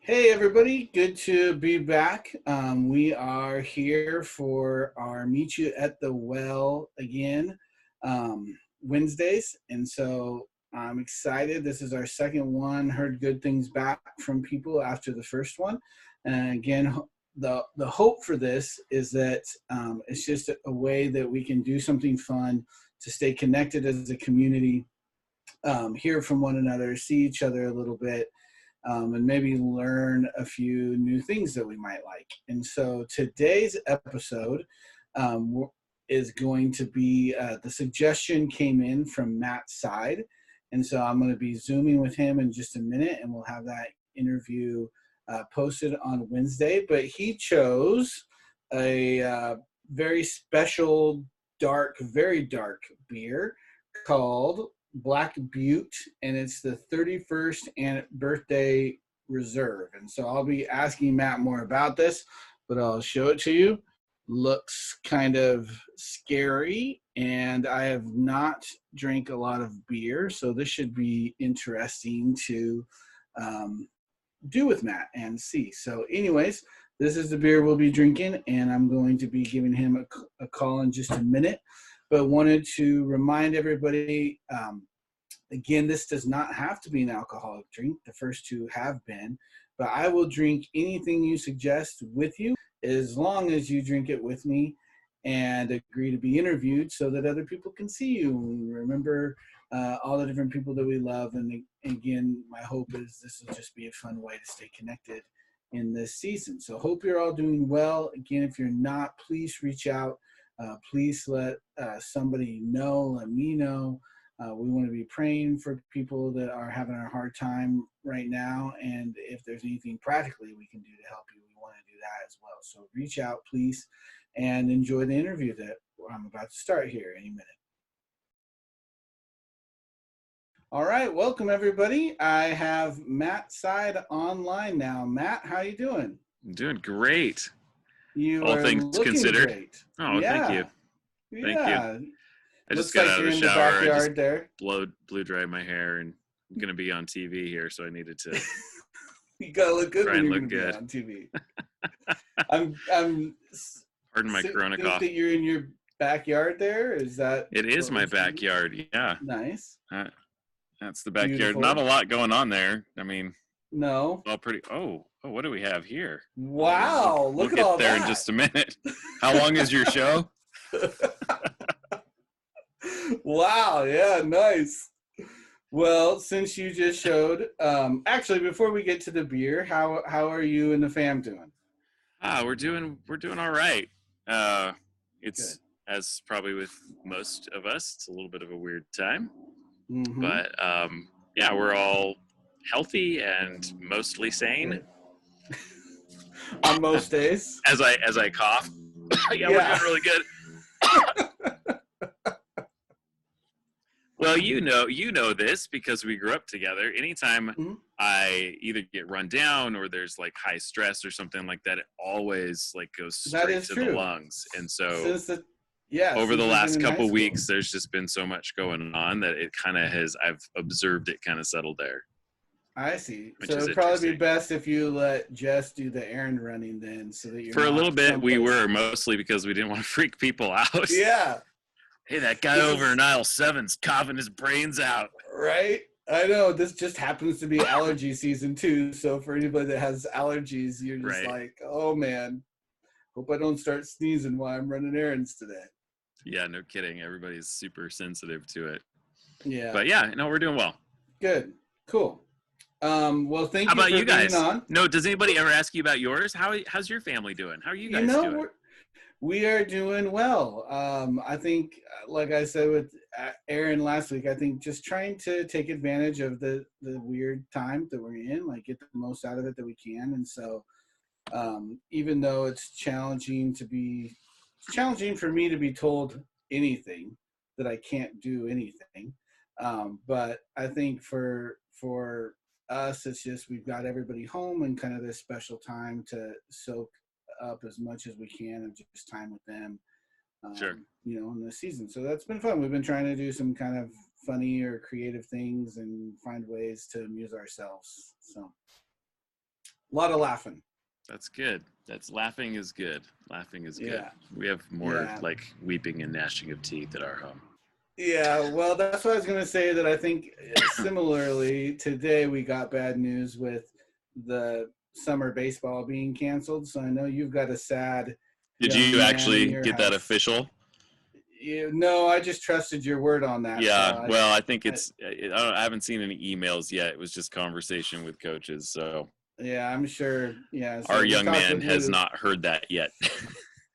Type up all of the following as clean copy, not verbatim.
Hey everybody, good to be back. We are here for our Meet You at the Well again, Wednesdays. And so I'm excited. This is our second one. Heard good things back from people after the first one. And again, the hope for this is that it's just a way that we can do something fun to stay connected as a community, hear from one another, see each other a little bit, and maybe learn a few new things that we might like. And so today's episode is going to be, the suggestion came in from Matt's side. And so I'm going to be Zooming with him in just a minute, and we'll have that interview posted on Wednesday. But he chose a very special, very dark beer called Black Butte, and it's the 31st birthday reserve. And so I'll be asking Matt more about this, but I'll show it to you. Looks kind of scary, and I have not drank a lot of beer, so this should be interesting to do with Matt and see. So anyways, this is the beer we'll be drinking, and I'm going to be giving him a call in just a minute. But wanted to remind everybody, again, this does not have to be an alcoholic drink. The first two have been, but I will drink anything you suggest with you as long as you drink it with me and agree to be interviewed so that other people can see you. Remember all the different people that we love. And again, my hope is this will just be a fun way to stay connected in this season. So hope you're all doing well. Again, if you're not, please reach out. Please let somebody know, let me know. We want to be praying for people that are having a hard time right now. And if there's anything practically we can do to help you, we want to do that as well. So reach out, please, and enjoy the interview that I'm about to start here any minute. All right, welcome everybody. I have Matt Side online now. Matt, how you doing? I'm doing great. You All are things looking considered. Great. Oh, yeah. Thank you. Thank you. I Looks just got like out of you're the in the shower. backyard I just there. blew dried my hair, and I'm gonna be on TV here, so I needed to. You gotta look good try when and you're look gonna good. be on TV. I'm Pardon my Corona think cough. that you're in your backyard there. Is that? It is my backyard. Yeah. Nice. That's the backyard. Beautiful. Not a lot going on there. I mean, no. all pretty. Oh, what do we have here? Wow! We'll look at get all there that. in just a minute. How long is your show? Wow! Yeah, nice. Well, since you just showed, actually, before we get to the beer, how are you and the fam doing? We're doing all right. It's good. As probably with most of us, it's a little bit of a weird time, but yeah, we're all healthy and mostly sane on most days. As I cough, yeah, we're doing really good. Well, you know this because we grew up together. Anytime I either get run down or there's like high stress or something like that, it always like goes straight to the lungs. And so over the last couple weeks, there's just been so much going on that it kind of has, I've observed it kind of settled there. I see. So it'd probably be best if you let Jess do the errand running then, so that you're for a little bit we were, mostly because we didn't want to freak people out. Yeah. Hey, that guy over in aisle 7's coughing his brains out. Right? I know. This just happens to be allergy season too. So for anybody that has allergies, you're just like, oh man, hope I don't start sneezing while I'm running errands today. Yeah, no kidding. Everybody's super sensitive to it. Yeah. But yeah, no, we're doing well. Good. Cool. Well, thank you. How about for you guys? Being on. No, does anybody ever ask you about yours? How's your family doing? How are you guys doing? We are doing well. I think, like I said with Aaron last week, I think just trying to take advantage of the weird time that we're in, like get the most out of it that we can. And so even though it's challenging for me to be told anything, that I can't do anything. But I think for us, it's just we've got everybody home and kind of this special time to soak up as much as we can of just time with them, in the season. So that's been fun. We've been trying to do some kind of funny or creative things and find ways to amuse ourselves. So A lot of laughing. That's good. Laughing is good. Laughing is good. Yeah. We have more like weeping and gnashing of teeth at our home. Yeah, well, that's what I was going to say, that I think similarly today we got bad news with the summer baseball being canceled. So I know you've got a sad Did you actually get that official? No, I just trusted your word on that. Yeah, so I think I haven't seen any emails yet. It was just conversation with coaches. So yeah, I'm sure. Yeah, so our young man has not heard that yet.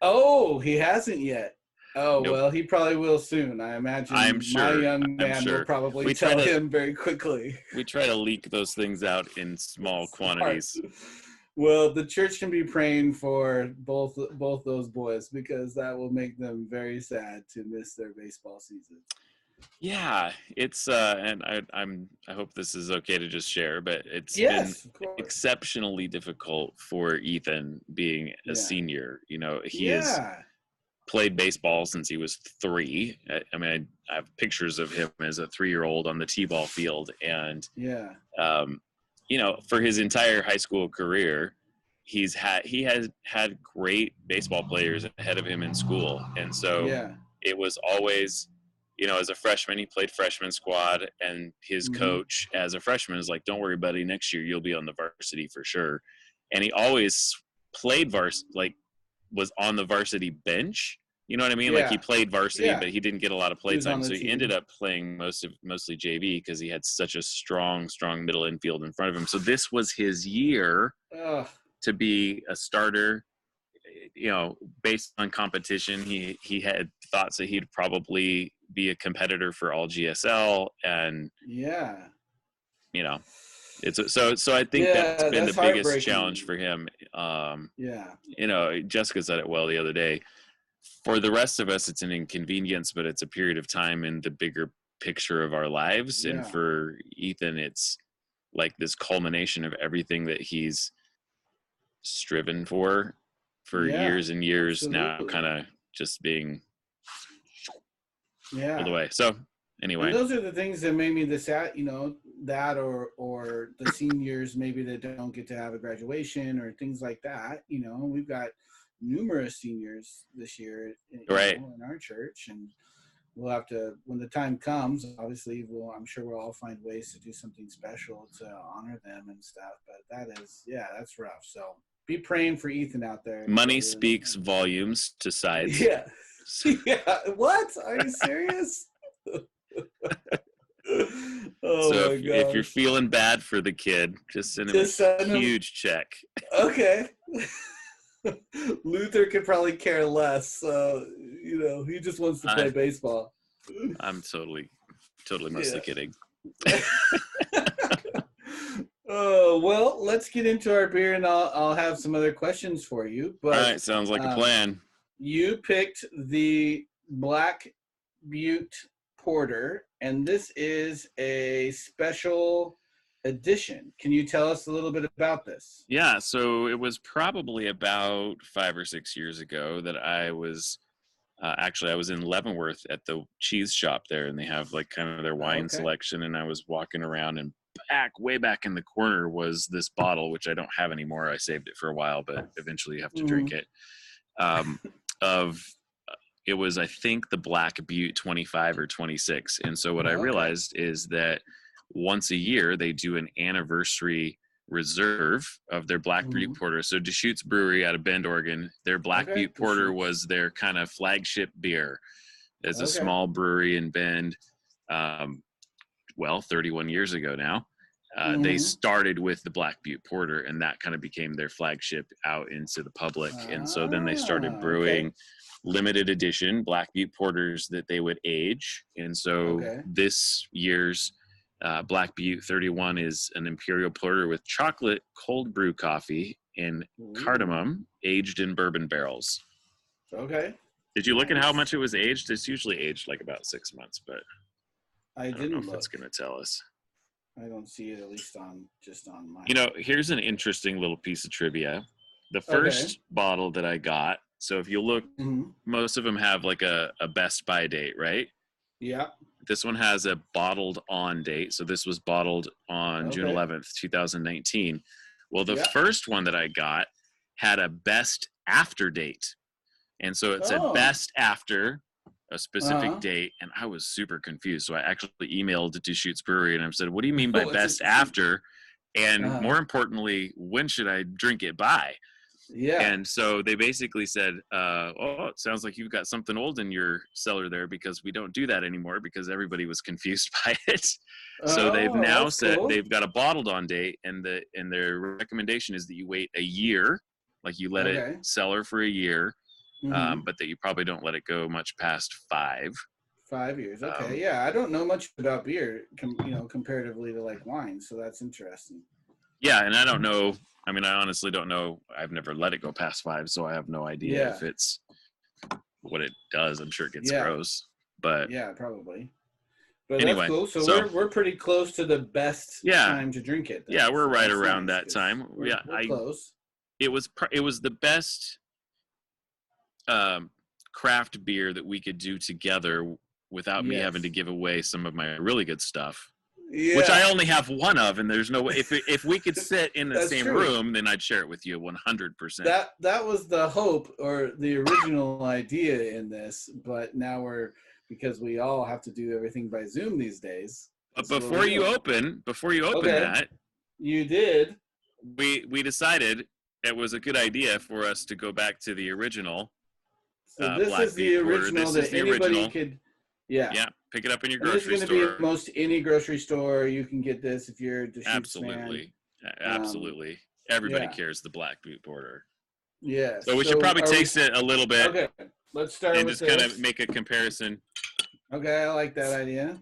Oh, he hasn't yet. Oh, nope. Well, he probably will soon. I imagine my young man will probably tell him very quickly. We try to leak those things out in small quantities. Well, the church can be praying for both those boys, because that will make them very sad to miss their baseball season. Yeah, it's and I hope this is okay to just share, but it's been exceptionally difficult for Ethan being a senior. You know, he has played baseball since he was 3. I mean, I have pictures of him as a 3-year-old on the t-ball field, and you know, for his entire high school career, he has had great baseball players ahead of him in school, and so it was always, you know, as a freshman, he played freshman squad, and his coach as a freshman is like, "Don't worry, buddy. Next year you'll be on the varsity for sure." And he always played was on the varsity bench. You know what I mean? Like he played varsity, but he didn't get a lot of play time. So he ended up playing mostly JV because he had such a strong middle infield in front of him. So this was his year to be a starter. You know, based on competition, he had thoughts that he'd probably be a competitor for all GSL, and you know, it's so I think that's been the biggest challenge for him. You know, Jessica said it well the other day. For the rest of us, it's an inconvenience, but it's a period of time in the bigger picture of our lives. And for Ethan, it's like this culmination of everything that he's striven for years and years now, kind of just being pulled away. So anyway, and those are the things that made me the sad, you know, that or the seniors maybe that don't get to have a graduation or things like that. You know, we've got numerous seniors this year in our church, and we'll have to, when the time comes, obviously I'm sure we'll all find ways to do something special to honor them and stuff, but that's rough. So be praying for Ethan out there. Money speaks volumes to sides. What, are you serious? So if you're feeling bad for the kid, just send him a huge check. Okay. Luther could probably care less. So, you know, he just wants to play baseball. I'm totally mostly kidding. Well, let's get into our beer, and I'll have some other questions for you. But, all right, sounds like a plan. You picked the Black Butte Porter, and this is a special edition. Can you tell us a little bit about this? Yeah, so it was probably about 5 or 6 years ago that I was I was in Leavenworth at the cheese shop there, and they have like kind of their wine selection, and I was walking around, and way back in the corner was this bottle, which I don't have anymore. I saved it for a while, but eventually you have to drink it. It was, I think, the Black Butte 25 or 26. And so what I realized is that once a year they do an anniversary reserve of their Black Butte Porter. So Deschutes Brewery out of Bend, Oregon, their Black Butte Porter was their kind of flagship beer. As a small brewery in Bend, 31 years ago now. They started with the Black Butte Porter, and that kind of became their flagship out into the public. And so then they started brewing limited edition Black Butte Porters that they would age. And so this year's Black Butte 31 is an Imperial Porter with chocolate cold brew coffee and cardamom aged in bourbon barrels. Did you look at how much it was aged? It's usually aged like about 6 months, but I don't know if it's going to tell us. I don't see it, at least on mine. You know, here's an interesting little piece of trivia. The first bottle that I got, so if you look, most of them have like a best by date, right? Yeah. This one has a bottled on date. So this was bottled on June 11th, 2019. Well, the first one that I got had a best after date. And so it said best after a specific date, and I was super confused. So I actually emailed Deschutes Brewery and I said, what do you mean by best after? And more importantly, when should I drink it by? Yeah. And so they basically said, oh, it sounds like you've got something old in your cellar there, because we don't do that anymore, because everybody was confused by it. So they've now said they've got a bottled on date, and their recommendation is that you wait a year, like you let it cellar for a year, but that you probably don't let it go much past 5. 5 years. Okay. Yeah. I don't know much about beer, comparatively to like wine. So that's interesting. Yeah. And I don't know. I mean, I honestly don't know. I've never let it go past 5, so I have no idea if it's what it does. I'm sure it gets gross, but yeah, probably. But anyway, that's cool. So we're pretty close to the best time to drink it. Then. Yeah, we're right around that time. We're close. It was the best craft beer that we could do together without me having to give away some of my really good stuff. Yeah. Which I only have one of, and there's no way. If we could sit in the same room, then I'd share it with you 100%. That was the hope or the original idea in this, but now because we all have to do everything by Zoom these days. But before you open that, you did. We decided it was a good idea for us to go back to the original. So this is the original that anybody could. Yeah. Yeah. Pick it up in your grocery store. It's going to be most any grocery store. You can get this if you're a Deschutes Absolutely. Fan. Absolutely. Everybody cares the Black Boot Porter. Yeah. So we should probably taste it a little bit. Okay. Let's start and with just kind of make a comparison. Okay. I like that idea.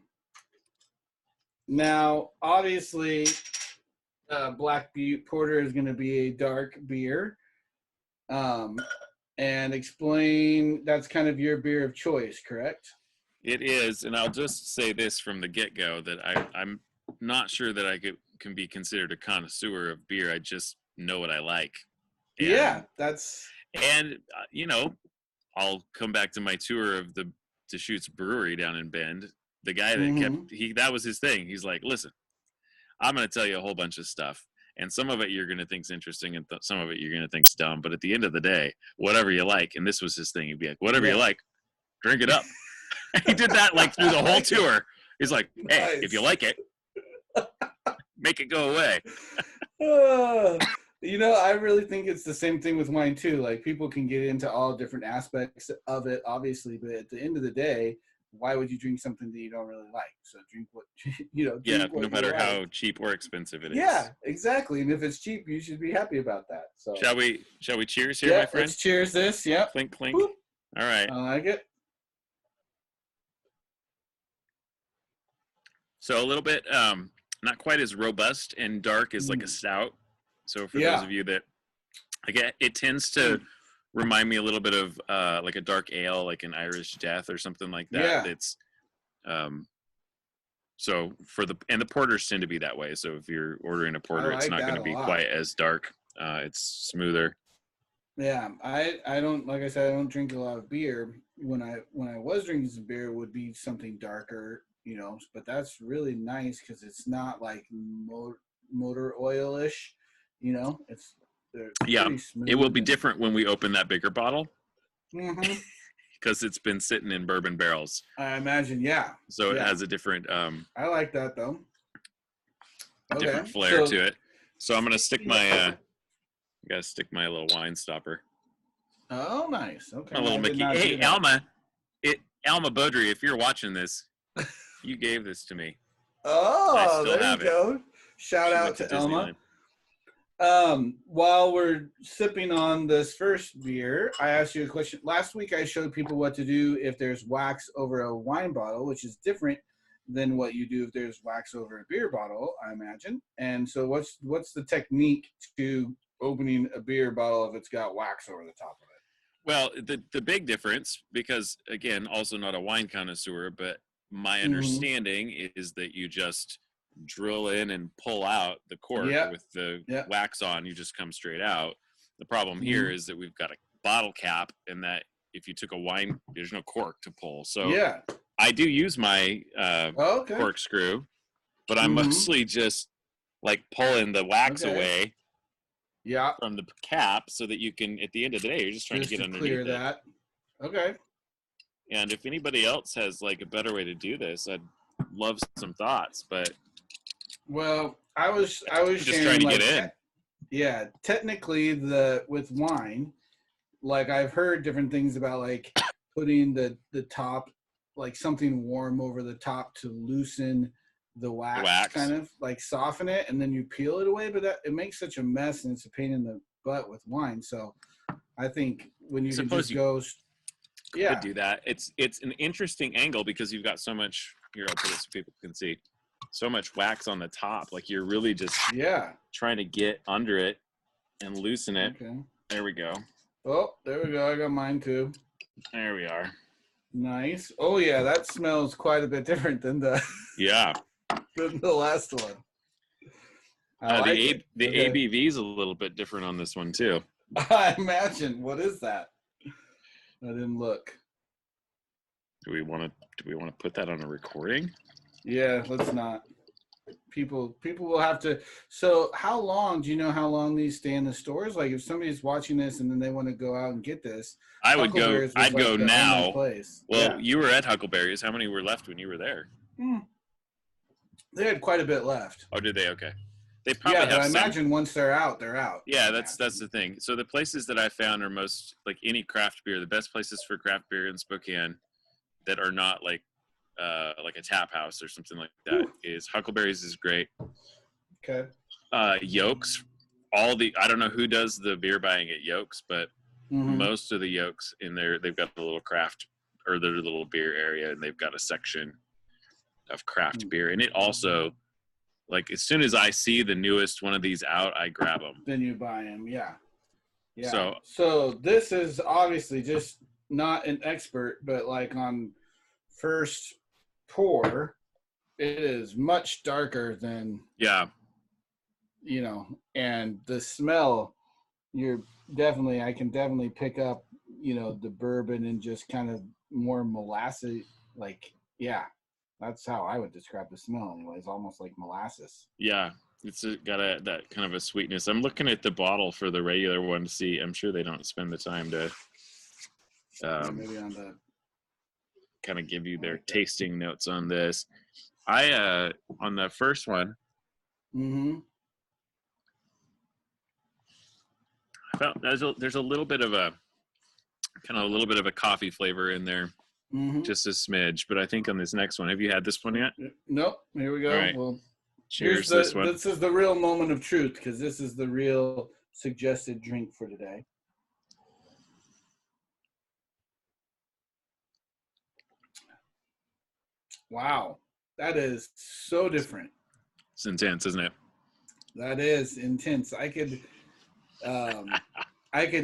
Now, obviously, Black Butte Porter is going to be a dark beer. And explain, that's kind of your beer of choice, correct? It is, and I'll just say this from the get-go, that I'm not sure that I can be considered a connoisseur of beer. I just know what I like. And, And, I'll come back to my tour of the Deschutes Brewery down in Bend. The guy that that was his thing. He's like, listen, I'm going to tell you a whole bunch of stuff. And some of it you're going to think is interesting, and some of it you're going to think is dumb. But at the end of the day, whatever you like, and this was his thing, he'd be like, whatever you like, drink it up. He did that like through the whole tour. He's like, hey, if you like it, make it go away. I really think it's the same thing with wine too. Like, people can get into all different aspects of it, obviously, but at the end of the day, why would you drink something that you don't really like? So drink what no matter how cheap or expensive it is. Yeah, exactly. And if it's cheap, you should be happy about that. So shall we cheers here, my friend? Let's cheers this. Yep. Clink clink. Whoop. All right. I like it. So a little bit not quite as robust and dark as like a stout. So for those of you that it tends to remind me a little bit of like a dark ale, like an Irish Death or something like that. Yeah. It's so the porters tend to be that way. So if you're ordering a porter, it's not going to be quite as dark. It's smoother. Yeah, I don't, like I said, I don't drink a lot of beer. When I was drinking some beer, it would be something darker, but that's really nice because it's not like motor oil-ish, it's it will be different when we open that bigger bottle. Mm-hmm. Because it's been sitting in bourbon barrels. I imagine, yeah. So it has a different I like that though. Different flair to it. So I'm gonna stick my my little wine stopper. Oh, nice. Okay. A little Mickey. Hey, Alma Beaudry, if you're watching this, you gave this to me. Oh, there you go. Shout out to Alma. While we're sipping on this first beer, I asked you a question. Last week, I showed people what to do if there's wax over a wine bottle, which is different than what you do if there's wax over a beer bottle, I imagine. And so what's the technique to opening a beer bottle if it's got wax over the top of it? Well, the big difference, because, again, also not a wine connoisseur, but my understanding is that you just drill in and pull out the cork with the wax on. You just come straight out. The problem here is that we've got a bottle cap, and that if you took a wine, there's no cork to pull. So I do use my corkscrew, but I'm mostly just like pulling the wax away Yeah. From the cap, so that you can, at the end of the day, you're just trying to get underneath clear that. Okay. And if anybody else has like a better way to do this, I'd love some thoughts. But well, I was just trying to get in. Yeah, technically, with wine, like I've heard different things about like putting the top, like something warm over the top to loosen the wax, kind of like soften it, and then you peel it away. But it makes such a mess, and it's a pain in the butt with wine. So I think when you can just go, could do that. It's an interesting angle because you've got so much. Here, I'll put it so people can see. So much wax on the top, like you're really just trying to get under it and loosen it. Okay. There we go. Oh, there we go. I got mine too. There we are. Nice. Oh yeah, that smells quite a bit different than the than the last one. The ABV is a little bit different on this one too. I imagine. What is that? I didn't look. Do we want to put that on a recording? Yeah, let's not. People will have to. So how long, do you know how long these stay in the stores? Like if somebody's watching this and then they want to go out and get this, I'd go now. Well, you were at Huckleberry's. How many were left when you were there? They had quite a bit left. Oh, did they? Okay. They probably have I imagine once they're out, they're out. Yeah, that's the thing. So the places that I found are most, like any craft beer, the best places for craft beer in Spokane that are not like a tap house or something like that is Huckleberry's is great. Okay. Yolks, I don't know who does the beer buying at Yolks, but most of the Yolks in there, they've got the little craft or their little beer area, and they've got a section of craft beer. And it also, like, as soon as I see the newest one of these out, I grab them. Then you buy them, yeah. So this is obviously just not an expert, but like on first pour, it is much darker than and the smell, I can definitely pick up the bourbon and just kind of more molasses, like that's how I would describe the smell anyways, almost like molasses. It's got that kind of a sweetness. I'm looking at the bottle for the regular one to see. I'm sure they don't spend the time to maybe on the kind of give you their tasting notes on this. I on the first one, I felt there's a little bit of a coffee flavor in there, just a smidge. But I think on this next one, have you had this one yet? Nope. Here we go. All right. Well, cheers. This one. This is the real moment of truth because this is the real suggested drink for today. Wow, that is so different. It's intense, isn't it? That is intense. I could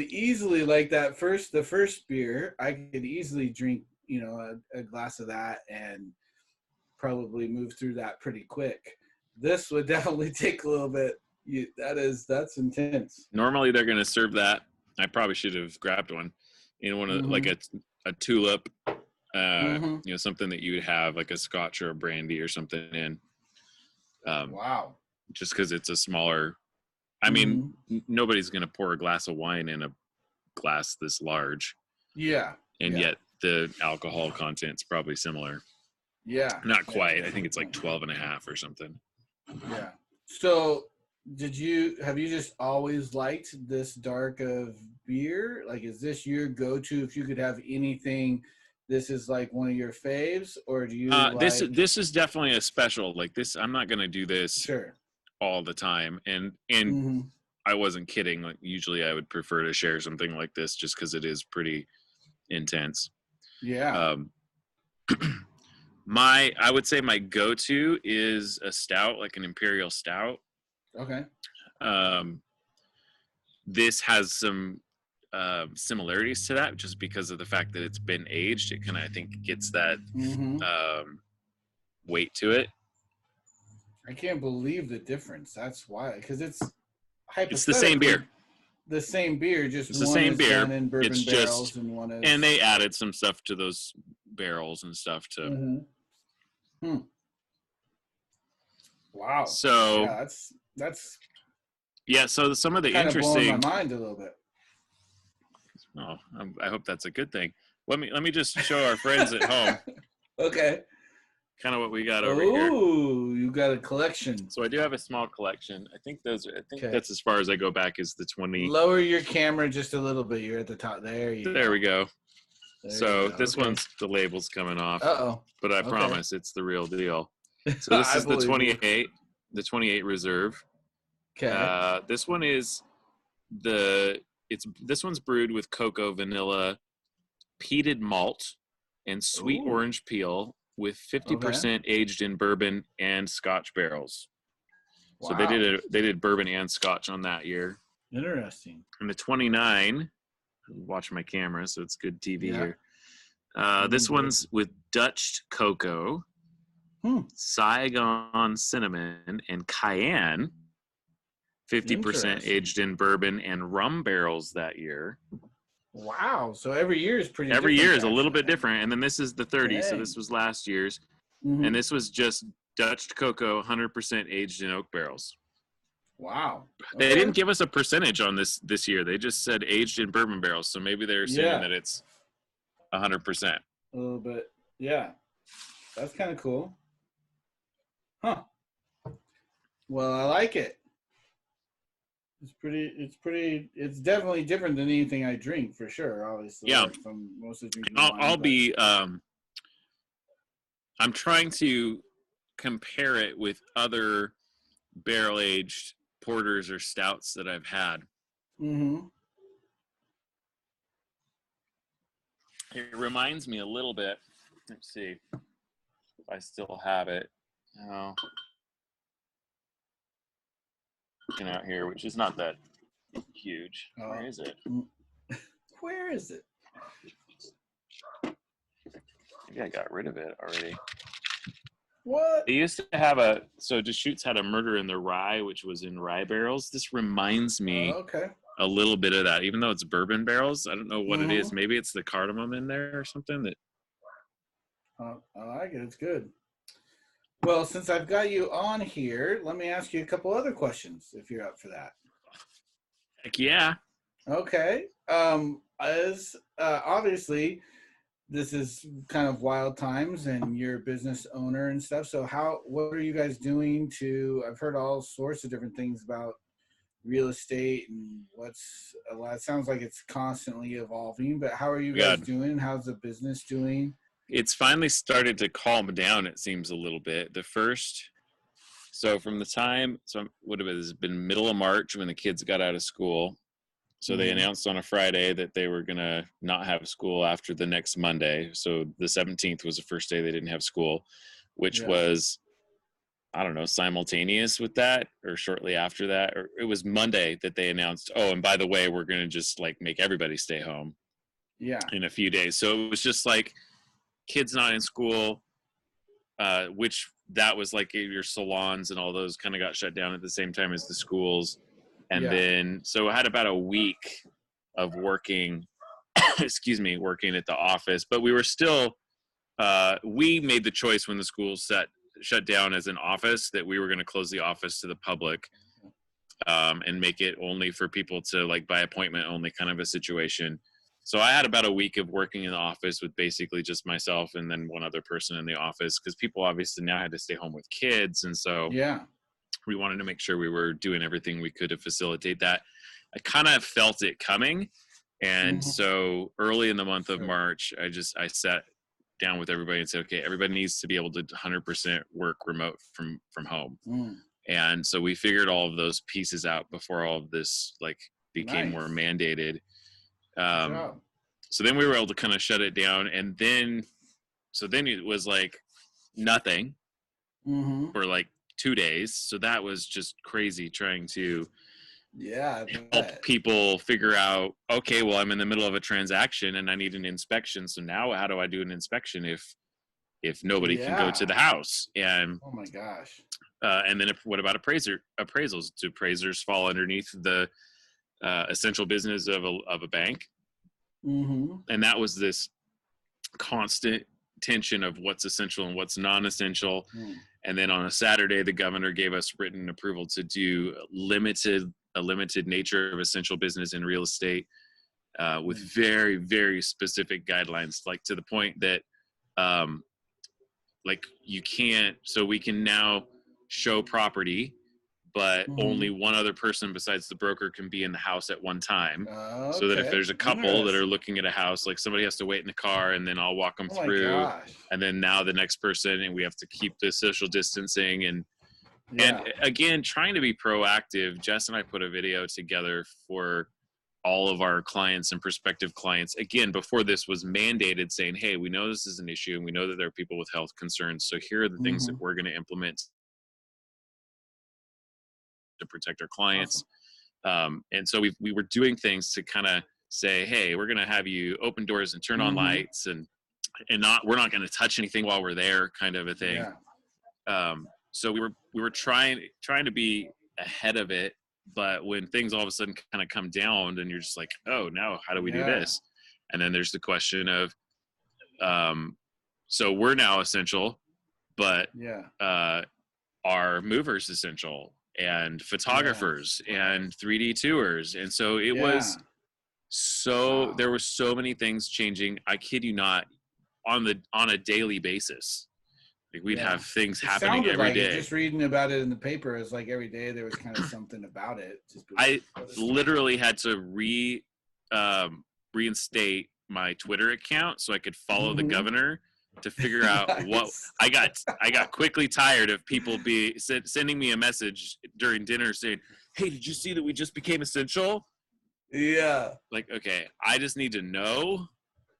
easily, like the first beer, I could easily drink, a glass of that and probably move through that pretty quick. This would definitely take a little bit. That's intense. Normally they're going to serve that. I probably should have grabbed one in one of like a tulip. Something that you would have like a scotch or a brandy or something in. Wow. Just because it's a smaller, I mean, nobody's going to pour a glass of wine in a glass this large. Yeah. And yet the alcohol content's probably similar. Yeah. Not quite. I think it's like 12.5 or something. Yeah. So have you just always liked this dark of beer? Like, is this your go-to if you could have anything? This is like one of your faves, or do you? This is definitely a special. Like this, I'm not gonna do this all the time, and I wasn't kidding. Like usually, I would prefer to share something like this just because it is pretty intense. Yeah. I would say my go-to is a stout, like an imperial stout. Okay. This has some similarities to that just because of the fact that it's been aged. It kind of, I think, gets that weight to it. I can't believe the difference. That's why, because it's the same beer. The same beer, just it's the same beer. In bourbon it's barrels just, and one is. And they added some stuff to those barrels and stuff to. Wow. So that's. Yeah. So some of the kind interesting. Blowing my mind a little bit. Oh, I hope that's a good thing. Let me just show our friends at home. Okay. Kind of what we got over here. Oh, you got a collection. So I do have a small collection. I think that's as far as I go back is the 20. Lower your camera just a little bit. You're at the top. There we go. So this one's the label's coming off. Uh-oh. But I promise it's the real deal. So this is the 28, the 28 reserve. Okay. This one is this one's brewed with cocoa, vanilla, peated malt, and sweet orange peel with 50% aged in bourbon and Scotch barrels. Wow. So they did bourbon and Scotch on that year. Interesting. And the 29, watch my camera, so it's good TV here. This one's with Dutch cocoa, Saigon cinnamon, and cayenne. 50% aged in bourbon and rum barrels that year. Wow. So every year is pretty Every year is a little bit different. And then this is the 30. Dang. So this was last year's. And this was just Dutch cocoa, 100% aged in oak barrels. Wow. Okay. They didn't give us a percentage on this year. They just said aged in bourbon barrels. So maybe they're saying that it's 100%. A little bit. Yeah. That's kind of cool. Huh. Well, I like it. It's definitely different than anything I drink for sure, obviously. Yeah. From most of the I'm trying to compare it with other barrel-aged porters or stouts that I've had. Mm-hmm. It reminds me a little bit. Let's see if I still have it. Oh. Looking out here, which is not that huge. Where is it? Where is it? Maybe I got rid of it already. What? They used to have Deschutes had a Murder in the Rye, which was in rye barrels. This reminds me a little bit of that, even though it's bourbon barrels. I don't know what it is. Maybe it's the cardamom in there or something. I like it. It's good. Well, since I've got you on here, let me ask you a couple other questions if you're up for that. Heck yeah. Okay. As obviously, this is kind of wild times, and you're a business owner and stuff. So, what are you guys doing I've heard all sorts of different things about real estate and it sounds like it's constantly evolving. But how are you guys doing? How's the business doing? It's finally started to calm down, it seems a little bit. From the time, what has it been, middle of March when the kids got out of school. So they announced on a Friday that they were going to not have school after the next Monday. So the 17th was the first day they didn't have school, which was, I don't know, simultaneous with that or shortly after that. Or it was Monday that they announced, and by the way, we're going to just make everybody stay home in a few days. So it was just kids not in school, which that was your salons and all those kind of got shut down at the same time as the schools. And then, so I had about a week of working, working at the office, but we were still, we made the choice when the schools shut down as an office that we were going to close the office to the public, and make it only for people to by appointment only kind of a situation. So I had about a week of working in the office with basically just myself and then one other person in the office, because people obviously now had to stay home with kids. And so we wanted to make sure we were doing everything we could to facilitate that. I kind of felt it coming. And so early in the month of March, I sat down with everybody and said, okay, everybody needs to be able to 100% work remote from home. And so we figured all of those pieces out before all of this became more mandated. So then we were able to kind of shut it down, and then it was nothing for 2 days. So that was just crazy trying to help people figure out, okay, well, I'm in the middle of a transaction and I need an inspection. So now how do I do an inspection if nobody can go to the house? And oh my gosh. And then what about appraisals? Do appraisers fall underneath the essential business of a bank? And that was this constant tension of what's essential and what's non-essential. And then on a Saturday, the governor gave us written approval to do limited a limited nature of essential business in real estate, with very, very specific guidelines, like to the point that like you can't, so we can now show property, but only one other person besides the broker can be in the house at one time. So that if there's a couple that are looking at a house, like somebody has to wait in the car and then I'll walk them through. And then now the next person, and we have to keep the social distancing. And again, trying to be proactive. Jess and I put a video together for all of our clients and prospective clients, again, before this was mandated, saying, hey, we know this is an issue and we know that there are people with health concerns. So here are the things that we're going to implement to protect our clients. And so we were doing things to kind of say, hey, we're going to have you open doors and turn on lights, and we're not going to touch anything while we're there, kind of a thing. So we were trying to be ahead of it, but when things all of a sudden kind of come down, then you're just like, oh, now how do we do this? And then there's the question of, so we're now essential, but are movers essential, and photographers and 3D tours. And so it was there were so many things changing. I kid you not, on a daily basis. Like we'd have things happening every day. Just reading about it in the paper, it's like every day there was kind of something about it. I literally had to reinstate my Twitter account so I could follow the governor to figure out what I got quickly tired of people sending me a message during dinner saying, hey, did you see that we just became essential? Like, okay, I just need to know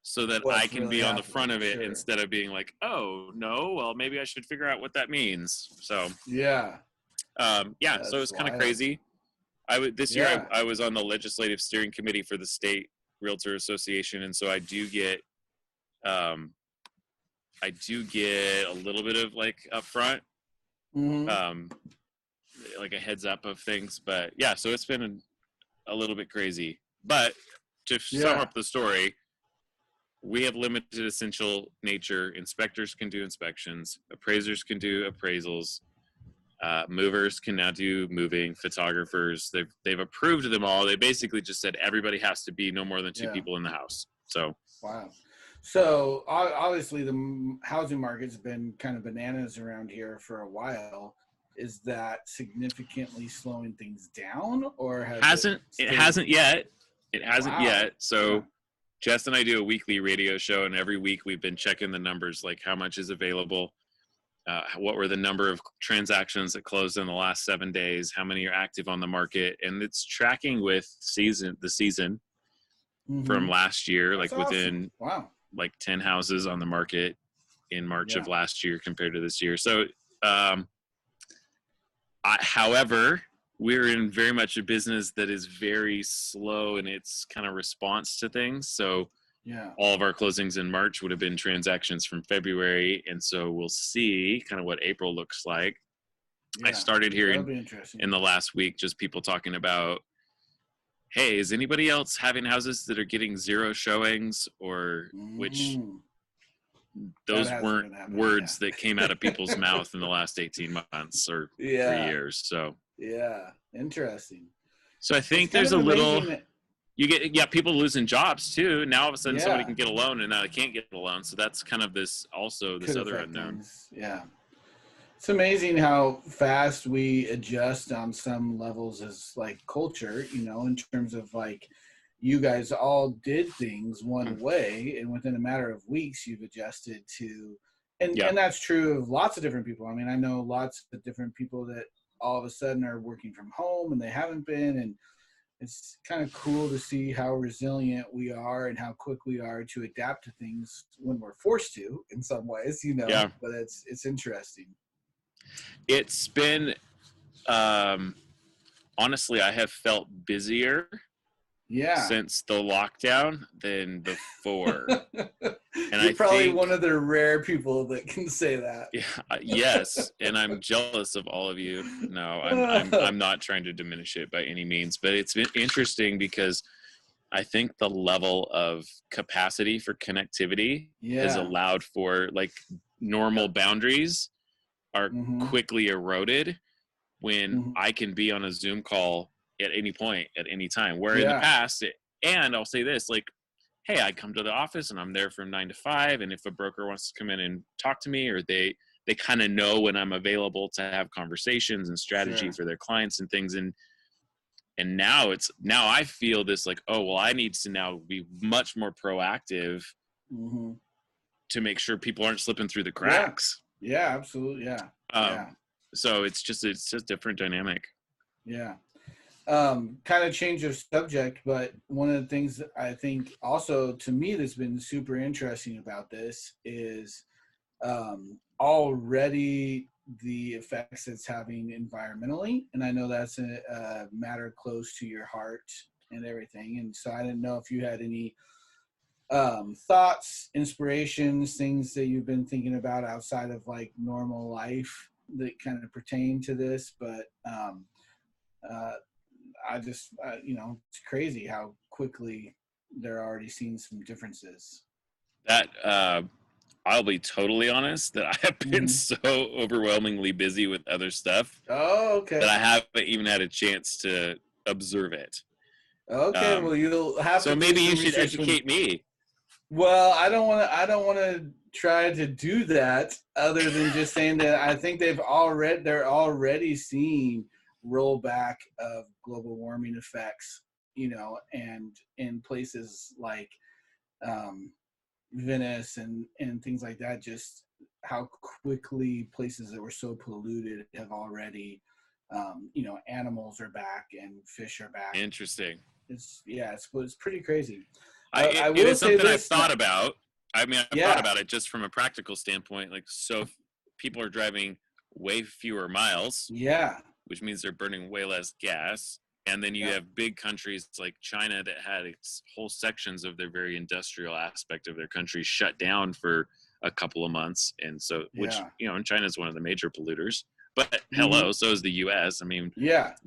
so that I can be on the front of it instead of being like, oh no, well maybe I should figure out what that means. So so it was kind of crazy. This year I was on the legislative steering committee for the state realtor association, and so I do get a little bit of like upfront like a heads up of things. But so it's been a little bit crazy. But to sum up the story, we have limited essential nature. Inspectors can do inspections. Appraisers can do appraisals. Movers can now do moving. Photographers, they've approved them all. They basically just said everybody has to be no more than 2 people in the house. So So obviously the housing market's been kind of bananas around here for a while. Is that significantly slowing things down, or it hasn't yet? It hasn't yet. So Jess and I do a weekly radio show, and every week we've been checking the numbers, like how much is available, what were the number of transactions that closed in the last 7 days, how many are active on the market, and it's tracking with the season from last year. That's like within like 10 houses on the market in March of last year compared to this year. So however, we're in very much a business that is very slow in its kind of response to things. So all of our closings in March would have been transactions from February. And so we'll see kind of what April looks like. I started hearing in the last week, just people talking about, hey, is anybody else having houses that are getting 0 showings, or which those weren't words that came out of people's mouth in the last 18 months or 3 years. So interesting. So I think there's a little, you get people losing jobs too. Now all of a sudden somebody can get a loan and now they can't get a loan. So that's kind of this other unknown. It's amazing how fast we adjust on some levels as like culture, in terms of like, you guys all did things one way, and within a matter of weeks you've adjusted to, and that's true of lots of different people. I mean, I know lots of different people that all of a sudden are working from home and they haven't been, and it's kind of cool to see how resilient we are and how quick we are to adapt to things when we're forced to, in some ways, but it's interesting. It's been, honestly, I have felt busier since the lockdown than before. And You're probably one of the rare people that can say that. Yes, and I'm jealous of all of you. No, I'm not trying to diminish it by any means, but it's been interesting because I think the level of capacity for connectivity has allowed for, like, normal boundaries are quickly eroded when I can be on a Zoom call at any point, at any time. Where in the past, and I'll say this, like, hey, I come to the office and I'm there from 9 to 5. And if a broker wants to come in and talk to me, or they kind of know when I'm available to have conversations and strategy for their clients and things. And now I feel this like, oh, well, I need to now be much more proactive to make sure people aren't slipping through the cracks. Yeah, absolutely. Yeah. So it's just different dynamic. Yeah. Kind of change of subject, but one of the things that I think also to me that's been super interesting about this is already the effects it's having environmentally. And I know that's a matter close to your heart and everything. And so I didn't know if you had any thoughts, inspirations, things that you've been thinking about outside of like normal life that kind of pertain to this. But I just, it's crazy how quickly they're already seeing some differences. That, I'll be totally honest that I have been so overwhelmingly busy with other stuff. Oh, okay. That I haven't even had a chance to observe it. Okay, well, you'll have to. So maybe you should educate me. Well, I don't want to try to do that other than just saying that I think they're already seeing rollback of global warming effects, and in places like Venice and things like that, just how quickly places that were so polluted have already, animals are back and fish are back. Interesting. It's pretty crazy. It is something I've thought about. I mean, I've thought about it just from a practical standpoint. Like, so people are driving way fewer miles. Yeah. Which means they're burning way less gas. And then you have big countries like China that had whole sections of their very industrial aspect of their country shut down for a couple of months. And so, which, and China is one of the major polluters. But so is the U.S. I mean,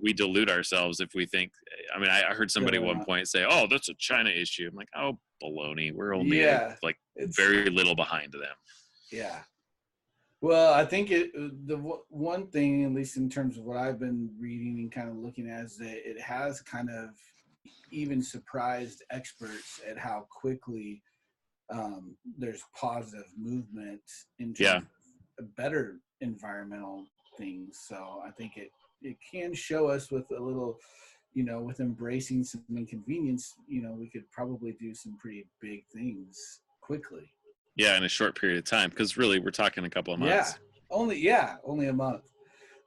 we delude ourselves if we think. I mean, I heard somebody at one point say, "Oh, that's a China issue." I'm like, "Oh, baloney. We're only like very little behind them." Yeah. Well, I think the one thing, at least in terms of what I've been reading and kind of looking at, is that it has kind of even surprised experts at how quickly there's positive movement in terms of better environmental things. So I think it can show us with a little, with embracing some inconvenience, we could probably do some pretty big things quickly. Yeah, in a short period of time, because really we're talking a couple of months. Only a month.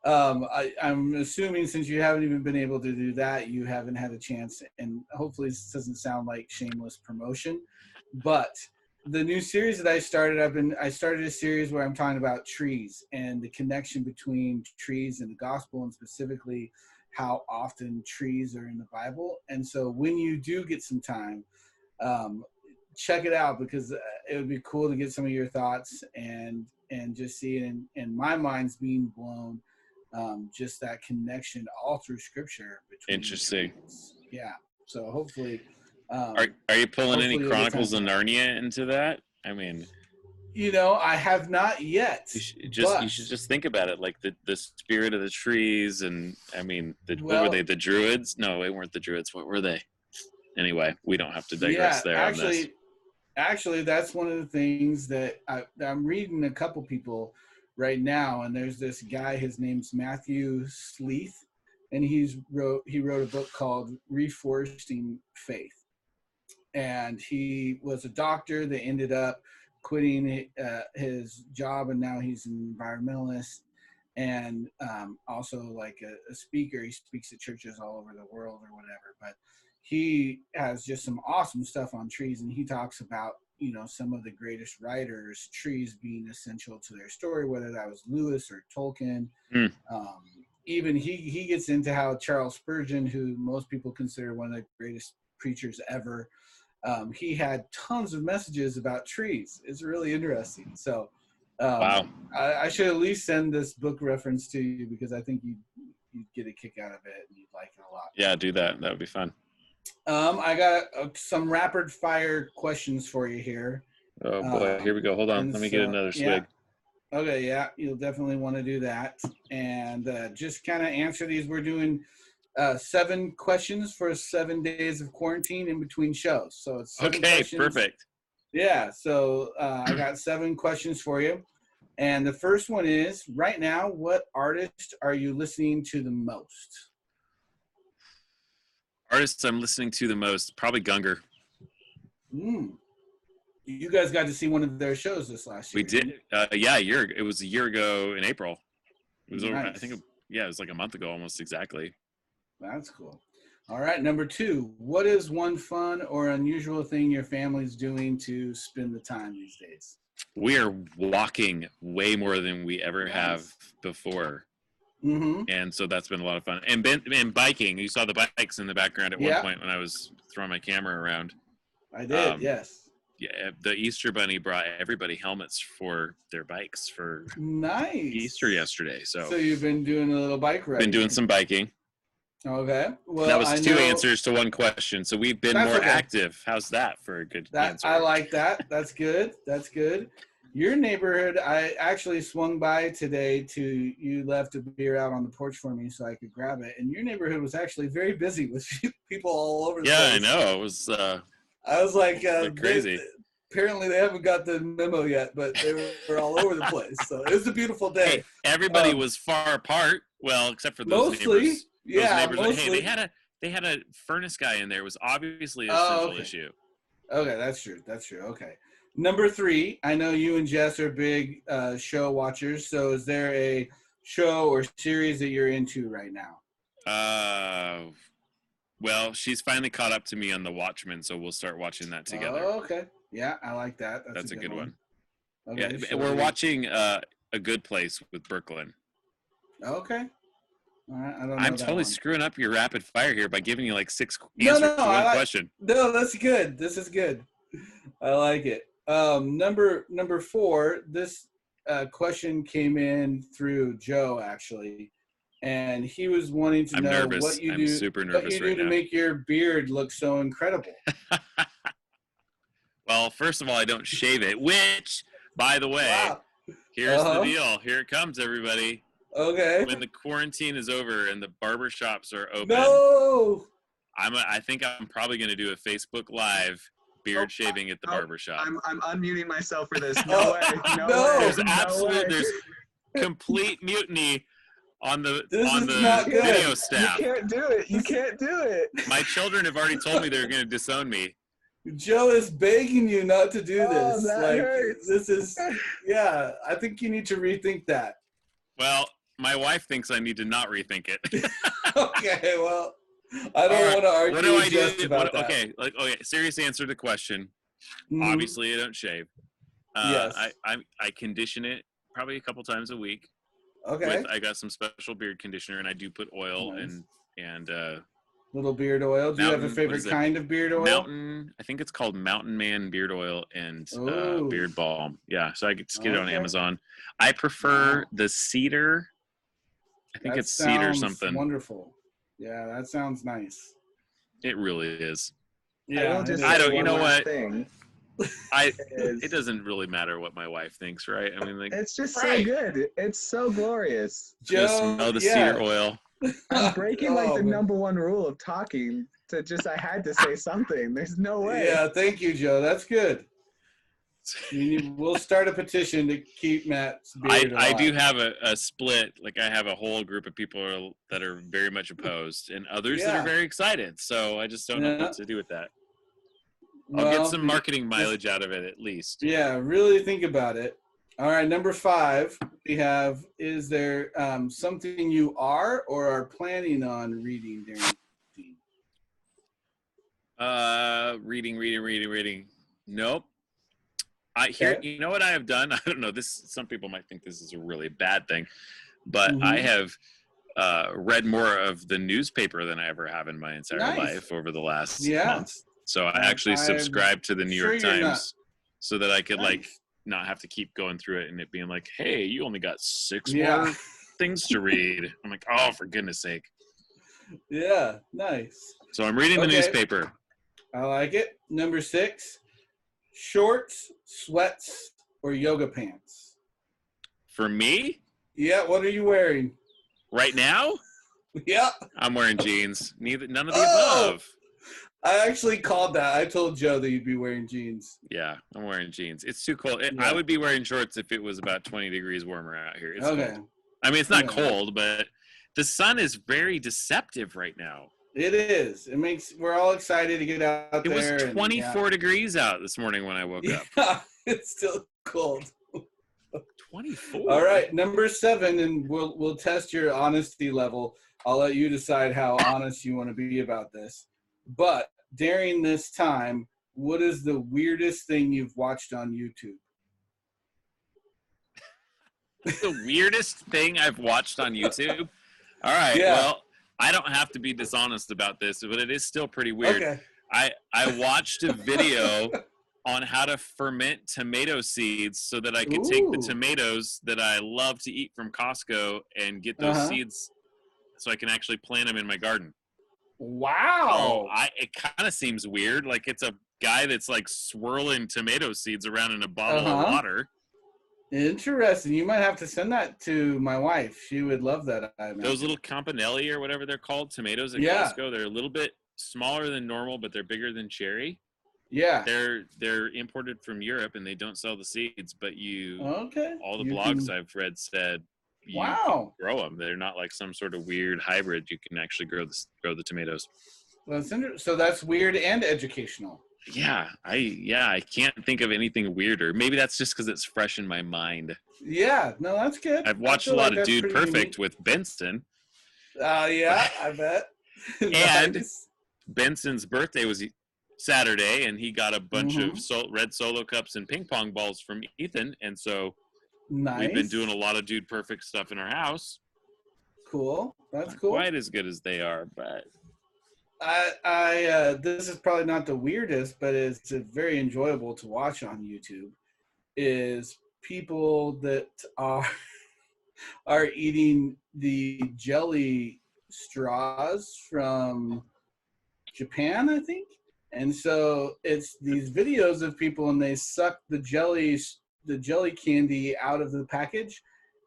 I'm assuming since you haven't even been able to do that, you haven't had a chance, and hopefully this doesn't sound like shameless promotion, but the new series that I started a series where I'm talking about trees and the connection between trees and the gospel, and specifically how often trees are in the Bible. And so when you do get some time, check it out, because it would be cool to get some of your thoughts and just see it. And my mind's being blown, just that connection all through Scripture between. Interesting. Yeah. So hopefully. Are you pulling any Chronicles of Narnia into that? I mean, I have not yet. You should just think about it, like the spirit of the trees, and I mean, what were they? The Druids? No, they weren't the Druids. What were they? Anyway, we don't have to digress there. Actually, that's one of the things that I'm reading a couple people right now, and there's this guy. His name's Matthew Sleeth, and he wrote a book called Reforesting Faith. And he was a doctor that ended up quitting his job, and now he's an environmentalist, and also like a speaker. He speaks at churches all over the world or whatever, but he has just some awesome stuff on trees, and he talks about, some of the greatest writers, trees being essential to their story, whether that was Lewis or Tolkien. Even he gets into how Charles Spurgeon, who most people consider one of the greatest preachers ever, he had tons of messages about trees. It's really interesting. So wow. I should at least send this book reference to you, because I think you'd get a kick out of it and you'd like it a lot. Yeah, do that. That would be fun. I got some rapid fire questions for you here. Oh boy, here we go. Hold on. Let me get another swig. Okay, yeah, you'll definitely want to do that. And just kind of answer these. We're doing 7 questions for 7 days of quarantine in between shows. So it's 7 questions. Perfect. Yeah, so I got 7 questions for you. And the first one is, right now, what artist are you listening to the most? Artists I'm listening to the most, probably Gunger. You guys got to see one of their shows this last year. We did. It was a year ago in April. It was over, I think, it was like a month ago, almost exactly. That's cool. All right, number 2. What is one fun or unusual thing your family's doing to spend the time these days? We are walking way more than we ever have before. And so that's been a lot of fun. And biking. You saw the bikes in the background at one point when I was throwing my camera around. I did, yes. Yeah, the Easter Bunny brought everybody helmets for their bikes for Easter yesterday. So you've been doing a little bike ride. Been doing some biking. Okay. Well, that was 2 answers to 1 question. So we've been more active. How's that for a good answer? I like that. That's good. That's good. Your neighborhood, I actually swung by today you left a beer out on the porch for me so I could grab it. And your neighborhood was actually very busy with people all over the place. Yeah, I know. It was I was like, crazy. Apparently they haven't got the memo yet, but they were all over the place. So it was a beautiful day. Hey, everybody was far apart. Well, except for those neighbors. Mostly. Hey, they had a furnace guy in there. It was obviously a central issue. Okay, that's true. That's true. Okay. Number 3, I know you and Jess are big show watchers. So is there a show or series that you're into right now? Well, she's finally caught up to me on The Watchmen, so we'll start watching that together. Oh, okay. Yeah, I like that. That's a good one. Okay, yeah, we're watching A Good Place with Brooklyn. Okay. All right. I'm totally screwing up your rapid fire here by giving you like 6 answers to one question. No, that's good. This is good. I like it. Number 4, this question came in through Joe, actually. And he was wanting to know what you do, super nervous what you do to make your beard look so incredible. Well, first of all, I don't shave it, which, by the way, here's the deal. Here it comes, everybody. Okay. When the quarantine is over and the barber shops are open, I think I'm probably going to do a Facebook Live beard shaving at the barber shop. I'm unmuting myself for this. No way. No. There's complete mutiny on the video staff. You can't do it. You can't do it. My children have already told me they're going to disown me. Joe is begging you not to do this. That hurts. This is, I think you need to rethink that. Well, my wife thinks I need to not rethink it. Okay, well, I don't want to argue what do I just do? about that. Okay, serious answer to the question. Mm-hmm. Obviously, I don't shave. Yes. I condition it probably a couple times a week. Okay. I got some special beard conditioner, and I do put oil and little beard oil. Do you have a favorite kind of beard oil? Mountain. I think it's called Mountain Man beard oil and beard balm. Yeah, so I get to get it on Amazon. I prefer the cedar. I think it's cedar something. Wonderful. Yeah, that sounds nice. It really is. Yeah, I don't. You know what? It doesn't really matter what my wife thinks, right? I mean, like, it's just so good. It's so glorious. Just smell the cedar oil. I'm breaking the number 1 rule of talking to just, I had to say something. There's no way. Yeah, thank you, Joe. That's good. We'll start a petition to keep Matt's beard alive. I do have a split. Like, I have a whole group of people that are very much opposed and others that are very excited. So I just don't know what to do with that. I'll get some marketing mileage out of it at least. Yeah, really think about it. All right, number 5 we have, is there something you are or are planning on reading during quarantine? Reading. Nope. You know what I have done? I don't know. Some people might think this is a really bad thing, but I have read more of the newspaper than I ever have in my entire life over the last month. So I actually subscribed to the New York Times so that I could not have to keep going through it and it being like, hey, you only got 6 more things to read. I'm like, oh, for goodness sake. Yeah, nice. So I'm reading the newspaper. I like it. Number 6, shorts, sweats, or yoga pants? For me? Yeah, what are you wearing? Right now? Yeah. I'm wearing jeans. None of the above. I actually called that. I told Joe that you'd be wearing jeans. Yeah, I'm wearing jeans. It's too cold. I would be wearing shorts if it was about 20 degrees warmer out here. It's cold. I mean, it's not cold, but the sun is very deceptive right now. It is. We're all excited to get out there. It was 24 degrees out this morning when I woke up. Yeah, it's still cold. 24. All right, number 7, and we'll test your honesty level. I'll let you decide how honest you want to be about this. But during this time, what is the weirdest thing you've watched on YouTube? The weirdest thing I've watched on YouTube? All right, well, I don't have to be dishonest about this, but it is still pretty weird. Okay. I watched a video on how to ferment tomato seeds so that I could take the tomatoes that I love to eat from Costco and get those seeds so I can actually plant them in my garden. Wow. So it kind of seems weird. Like it's a guy that's like swirling tomato seeds around in a bottle of water. Interesting. You might have to send that to my wife. She would love that. Those little campanelli or whatever they're called, tomatoes at Costco, they're a little bit smaller than normal, but they're bigger than cherry. Yeah. They're imported from Europe and they don't sell the seeds, but all the blogs I've read said you can grow them. They're not like some sort of weird hybrid. You can actually grow the tomatoes. Well, so that's weird and educational. Yeah, I can't think of anything weirder. Maybe that's just because it's fresh in my mind. Yeah, no, that's good. I've watched a lot of Dude Perfect with Benson. Yeah, I bet. And Benson's birthday was Saturday, and he got a bunch of red Solo cups and ping pong balls from Ethan, and so we've been doing a lot of Dude Perfect stuff in our house. Cool. That's not cool. Quite as good as they are, but this is probably not the weirdest, but it's very enjoyable to watch on YouTube. Is people that are eating the jelly straws from Japan, I think. And so it's these videos of people and they suck the jelly candy out of the package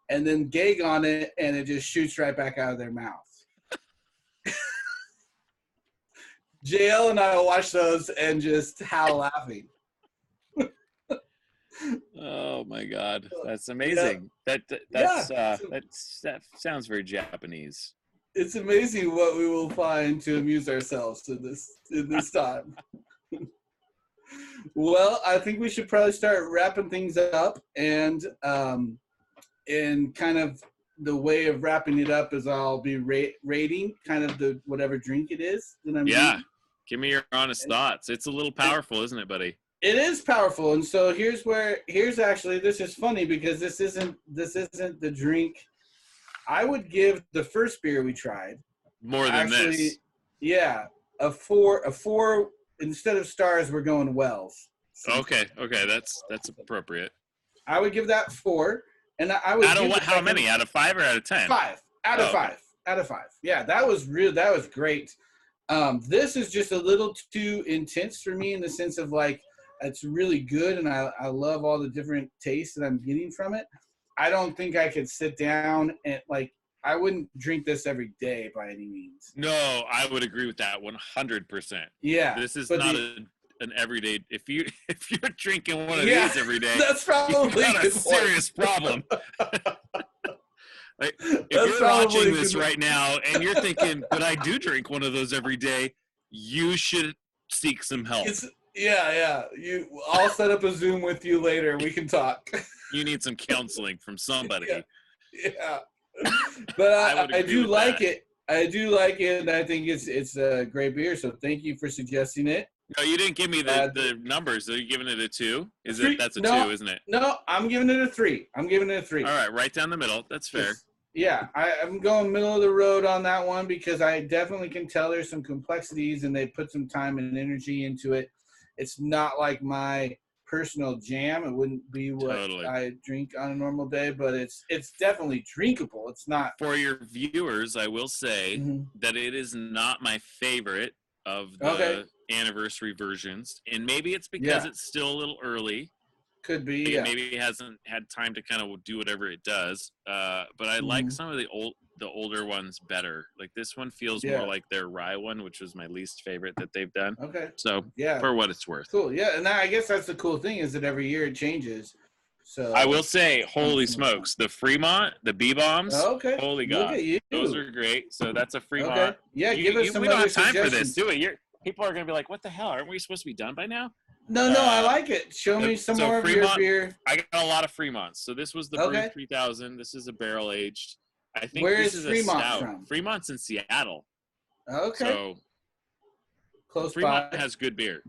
and then gag on it and it just shoots right back out of their mouth. JL and I will watch those and just howl laughing. Oh my God, that's amazing. Yeah. That sounds very Japanese. It's amazing what we will find to amuse ourselves in this time. Well, I think we should probably start wrapping things up, and kind of the way of wrapping it up is I'll be rating kind of the whatever drink it is that I'm drinking. Give me your honest thoughts. It's a little powerful, isn't it, buddy? It is powerful, and so this is funny because this isn't the drink. I would give the first beer we tried more than this. Yeah, a four. Instead of stars, we're going wells. Okay, that's appropriate. I would give that 4, and I would. How many? Out of 5 or out of 10? 5 out of 5. Out of 5. Yeah, that was real. That was great. This is just a little too intense for me in the sense of like it's really good, and I love all the different tastes that I'm getting from it. I don't think I could sit down and I wouldn't drink this every day by any means. No, I would agree with that 100%. Yeah, this is not an everyday. If you're drinking one of these every day, that's probably a serious problem. If you're watching this right now and you're thinking, but I do drink one of those every day, you should seek some help. Yeah. I'll set up a Zoom with you later. We can talk. You need some counseling from somebody. Yeah. But I do like it. I do like it, and I think it's a great beer. So thank you for suggesting it. No, you didn't give me the numbers. Are you giving it a 2? That's a 2, isn't it? No, I'm giving it a 3. All right, right down the middle. That's fair. Yeah, I'm going middle of the road on that one because I definitely can tell there's some complexities and they put some time and energy into it. It's not like my personal jam. It wouldn't be what I drink on a normal day, but it's definitely drinkable. It's not. For your viewers, I will say that it is not my favorite of the anniversary versions, and maybe it's because it's still a little early. Could be. Maybe it hasn't had time to kind of do whatever it does. But I like some of the older ones better. Like this one feels more like their rye one, which was my least favorite that they've done. Okay. So yeah, for what it's worth. Cool. Yeah, and I guess that's the cool thing is that every year it changes. So I will say, holy smokes, the Fremont, the B-bombs. Okay. Holy Look God, at you. Those are great. So that's a Fremont. Okay. Yeah, give us some. We don't have time for this, do it. People are gonna be like, "What the hell? Aren't we supposed to be done by now?" No, I like it. Show me some more Fremont, of your beer. I got a lot of Fremonts. So this was the Brew 3000. This is a barrel aged. I think this is Fremont a stout. from? Fremont's in Seattle. Okay. So close Fremont by. has good beer.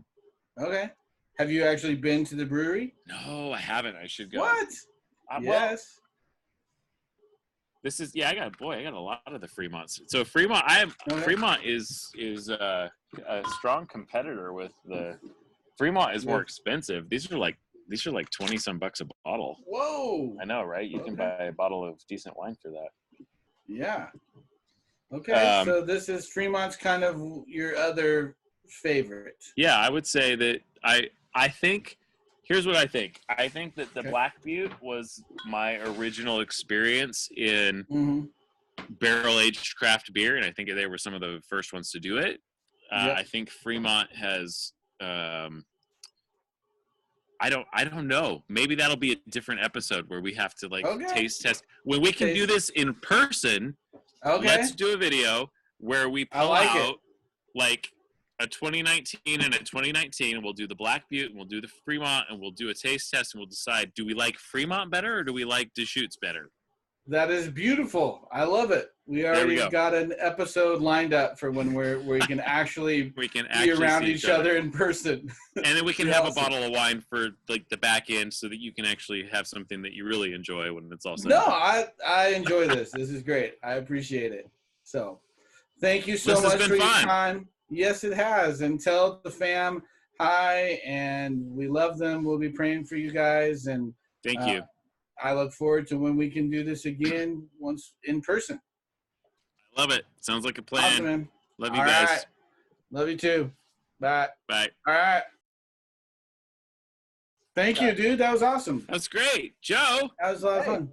Okay. Have you actually been to the brewery? No, I haven't. I should go. What? Yes. Well, this is I got a lot of the Fremonts. So Fremont, Fremont is a strong competitor with the Fremont is more expensive. These are like 20 some bucks a bottle. Whoa. I know, right? You can buy a bottle of decent wine for that. Yeah. Okay, so this is Fremont's kind of your other favorite. Yeah, I would say that I think here's what I think. I think that the Black Butte was my original experience in barrel-aged craft beer, and I think they were some of the first ones to do it. I think Fremont has I don't know. Maybe that'll be a different episode where we have to taste test. When we can do this in person, let's do a video where we pull out like a 2019 and a 2019, and we'll do the Black Butte, and we'll do the Fremont, and we'll do a taste test, and we'll decide, do we like Fremont better or do we like Deschutes better? That is beautiful. I love it. We already got an episode lined up for when we can actually be around each other in person. And then we can have a bottle of wine for like the back end so that you can actually have something that you really enjoy when it's all said. No, I enjoy this. This is great. I appreciate it. So thank you so much for your time. Yes, it has. And tell the fam hi, and we love them. We'll be praying for you guys. And thank you. I look forward to when we can do this again once in person. I love it. Sounds like a plan. Awesome, man. Love you guys. Right. Love you too. Bye. Bye. All right. Thank you, dude. That was awesome. That's great. Joe. That was a lot of fun.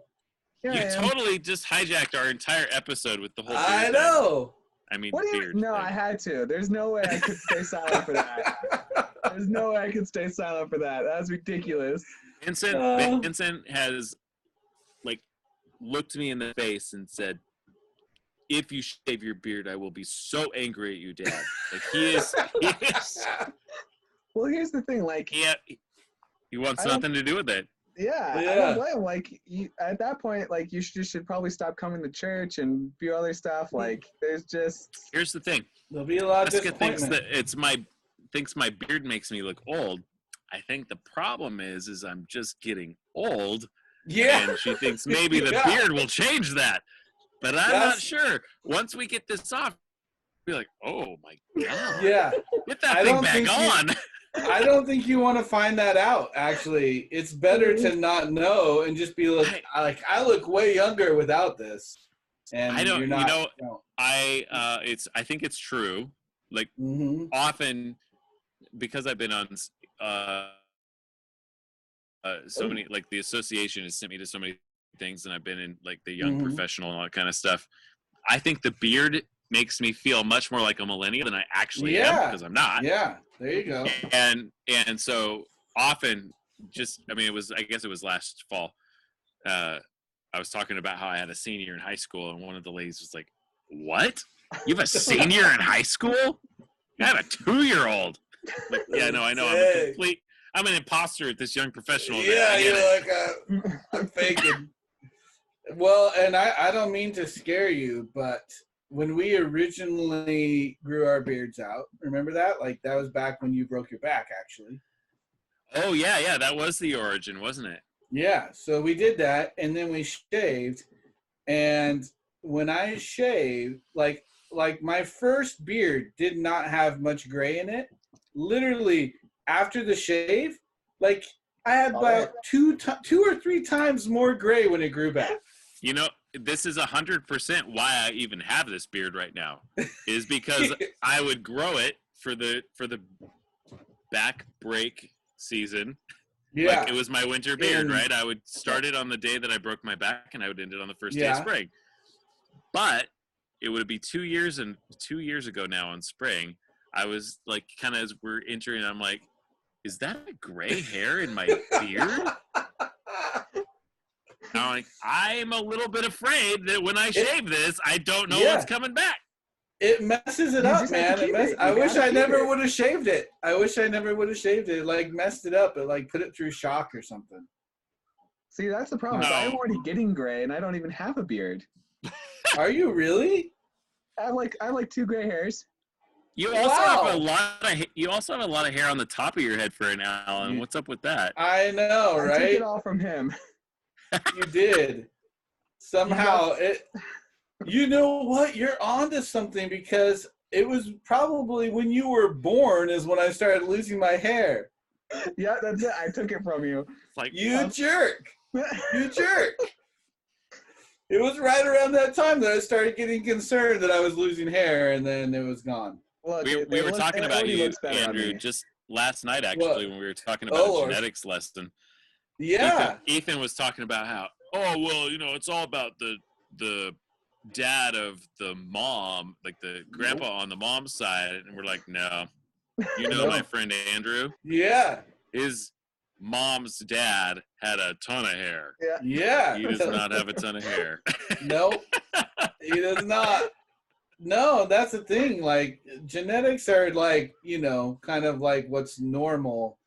You totally just hijacked our entire episode with the whole beard I know. I mean, beard. No, I had to. There's no way I could stay silent for that. There's no way I could stay silent for that. That's ridiculous. Vincent has looked me in the face and said, "If you shave your beard, I will be so angry at you, Dad." Like he is. Well, here's the thing. He wants nothing to do with it. Yeah, I don't blame. At that point, you should probably stop coming to church and do other stuff. There's just. Here's the thing. There'll be a lot of disappointment. Thinks that thinks my beard makes me look old. I think the problem is I'm just getting old. Yeah. And she thinks maybe the beard will change that. But I'm not sure. Once we get this off, we'll be like, oh my God. Yeah. Get that thing back on. I don't think you want to find that out, actually. It's better to not know and just be like I look way younger without this. And I don't, you're not, I think it's true. Often, because I've been on so many, the association has sent me to so many things, and I've been in the young professional and all that kind of stuff. I think the beard makes me feel much more like a millennial than I actually am, because I'm not. Yeah, there you go. And so often, I guess it was last fall. I was talking about how I had a senior in high school, and one of the ladies was like, "What? You have a senior in high school? I have a 2-year-old." Like, yeah, no, I know. I'm an imposter at this young professional. Yeah, you're I'm faking. Well, and I don't mean to scare you, but when we originally grew our beards out, remember that? That was back when you broke your back, actually. Oh, yeah, that was the origin, wasn't it? Yeah, so we did that, and then we shaved, and when I shaved, my first beard did not have much gray in it. Literally, after the shave, I had about 2 or 3 times more gray when it grew back. This is 100% why I even have this beard right now, is because I would grow it for the back break season. Yeah. It was my winter beard, right? I would start it on the day that I broke my back, and I would end it on the first day of spring. But it would be 2 years ago now in spring. I was like, kind of as we're entering, I'm like, is that a gray hair in my beard? I'm like, I'm a little bit afraid that when I shave this, I don't know what's coming back. It messes it up, man. I wish I never would have shaved it. It like messed it up. It like put it through shock or something. See, that's the problem. No. I'm already getting gray, and I don't even have a beard. Are you really? I have like 2 gray hairs. You also have a lot of hair on the top of your head for an Alan. What's up with that? I know, right? I took it all from him. You did. Somehow it. You know what? You're onto something, because it was probably when you were born is when I started losing my hair. Yeah, that's it. I took it from you. It's like, you jerk. You jerk. It was right around that time that I started getting concerned that I was losing hair, and then it was gone. Look, we were talking about you, Andrew, just last night, actually, when we were talking about genetics lesson. Yeah. Ethan was talking about how, it's all about the dad of the mom, like the grandpa on the mom's side, and we're like, no. My friend Andrew? Yeah. His mom's dad had a ton of hair. Yeah. He does not have a ton of hair. Nope. He does not. No, that's the thing. Like, genetics are like, kind of like what's normal.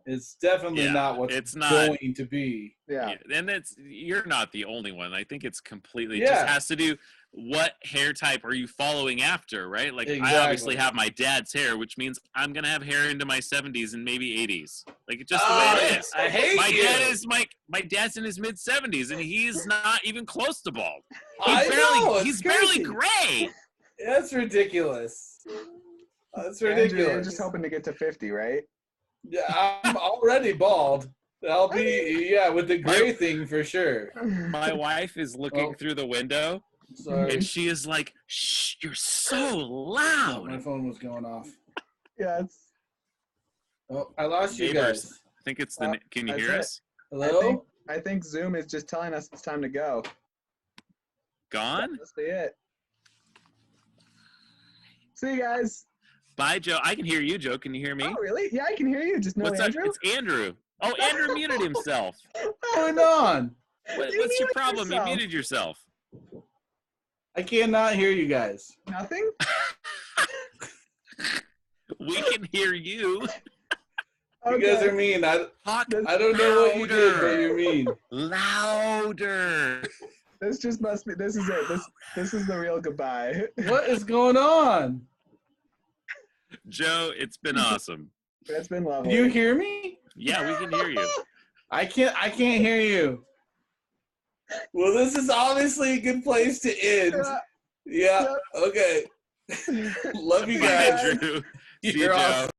It's definitely not what's going to be. Yeah. And you're not the only one. I think it's completely just has to do what hair type are you following after, right? Like, exactly. I obviously have my dad's hair, which means I'm going to have hair into my 70s and maybe 80s. Like, just the way it is. I hate my dad's in his mid 70s and he's not even close to bald. He's barely gray. That's ridiculous. That's ridiculous. Andrew, you're just hoping to get to 50, right? Yeah, I'm already bald. I'll be, with the gray thing for sure. My wife is looking through the window, and she is like, shh, you're so loud. My phone was going off. Yeah, I lost you guys. I think it's can you hear us? Hello? I think Zoom is just telling us it's time to go. Gone? That's it. See you guys. Bye, Joe. I can hear you, Joe. Can you hear me? Oh, really? Yeah, I can hear you. Just no Andrew. It's Andrew. Oh, Andrew muted himself. What's going on? What's your problem? You muted yourself. I cannot hear you guys. Nothing? We can hear you. You guys are mean. I don't know what you did, but you're mean. Louder. This just must be. This is it. This is the real goodbye. What is going on? Joe, it's been awesome. It's been lovely. Do you hear me? Yeah, we can hear you. I can't hear you. Well, this is obviously a good place to end. Yeah. Okay. Love you guys. Andrew. You're awesome.